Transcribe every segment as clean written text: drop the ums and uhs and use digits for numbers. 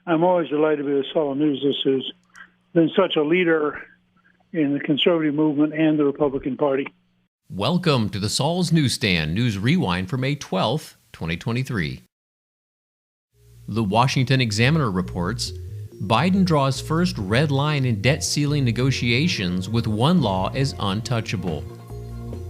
I'm always delighted to be with Saul News. This has been such a leader in the conservative movement and the Republican Party. Welcome to the Saul's Newsstand News Rewind for May 12th, 2023. The Washington Examiner reports, Biden draws first red line in debt ceiling negotiations with one law as untouchable.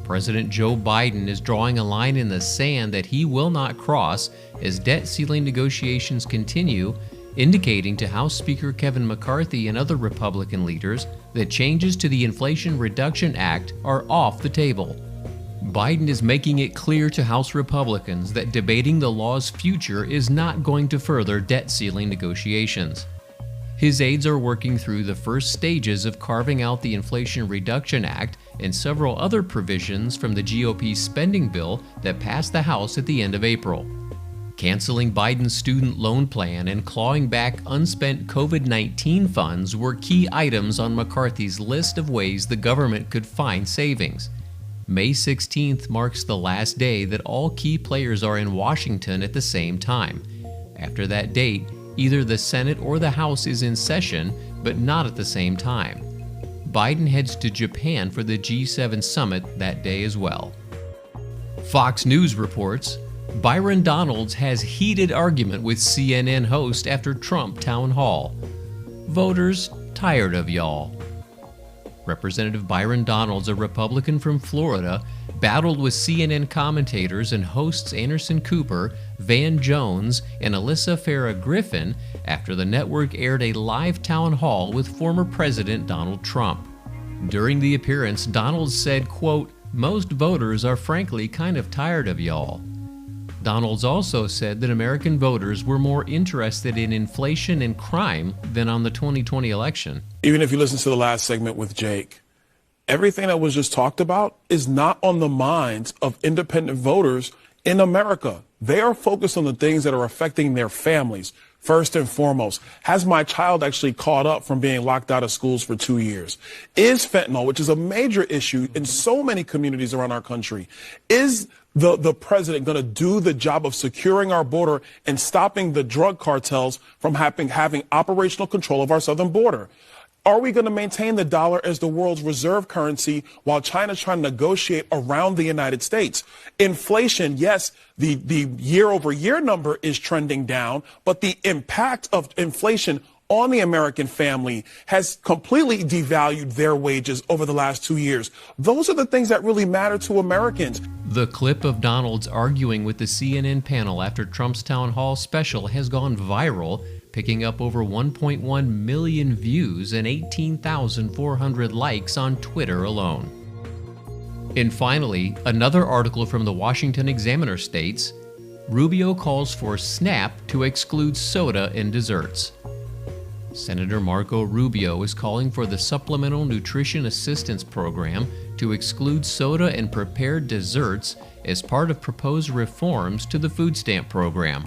President Joe Biden is drawing a line in the sand that he will not cross as debt ceiling negotiations continue, indicating to House Speaker Kevin McCarthy and other Republican leaders that changes to the Inflation Reduction Act are off the table. Biden is making it clear to House Republicans that debating the law's future is not going to further debt ceiling negotiations. His aides are working through the first stages of carving out the Inflation Reduction Act and several other provisions from the GOP spending bill that passed the House at the end of April. Canceling Biden's student loan plan and clawing back unspent COVID-19 funds were key items on McCarthy's list of ways the government could find savings. May 16th marks the last day that all key players are in Washington at the same time. After that date, either the Senate or the House is in session, but not at the same time. Biden heads to Japan for the G7 summit that day as well. Fox News reports, Byron Donalds has heated argument with CNN host after Trump town hall. Voters tired of y'all. Representative Byron Donalds, a Republican from Florida, battled with CNN commentators and hosts Anderson Cooper, Van Jones, and Alyssa Farah Griffin after the network aired a live town hall with former President Donald Trump. During the appearance, Donalds said, quote, "Most voters are frankly kind of tired of y'all." Donalds also said that American voters were more interested in inflation and crime than on the 2020 election. Even if you listen to the last segment with Jake, everything that was just talked about is not on the minds of independent voters in America. They are focused on the things that are affecting their families. First and foremost, has my child actually caught up from being locked out of schools for 2 years? Is fentanyl, which is a major issue in so many communities around our country, is the president going to do the job of securing our border and stopping the drug cartels from having operational control of our southern border? Are we going to maintain the dollar as the world's reserve currency while China's trying to negotiate around the United States? Inflation, yes, the year-over-year number is trending down, but the impact of inflation on the American family has completely devalued their wages over the last 2 years. Those are the things that really matter to Americans. The clip of Donalds arguing with the CNN panel after Trump's town hall special has gone viral, picking up over 1.1 million views and 18,400 likes on Twitter alone. And finally, another article from the Washington Examiner states, Rubio calls for SNAP to exclude soda and desserts. Senator Marco Rubio is calling for the Supplemental Nutrition Assistance Program to exclude soda and prepared desserts as part of proposed reforms to the food stamp program.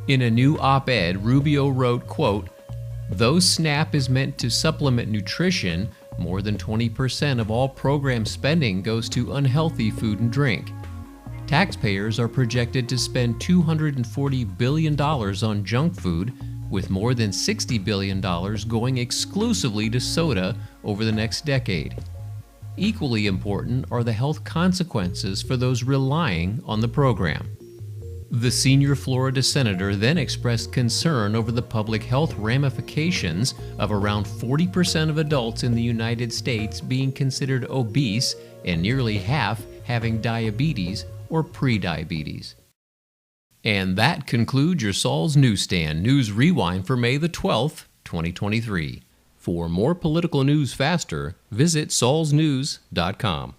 In a new op-ed, Rubio wrote, quote, "Though SNAP is meant to supplement nutrition, more than 20% of all program spending goes to unhealthy food and drink. Taxpayers are projected to spend $240 billion on junk food, with more than $60 billion going exclusively to soda over the next decade. Equally important are the health consequences for those relying on the program." The senior Florida senator then expressed concern over the public health ramifications of around 40% of adults in the United States being considered obese and nearly half having diabetes or prediabetes. And that concludes your Saul's Newsstand News Rewind for May the 12th, 2023. For more political news faster, visit saulsnews.com.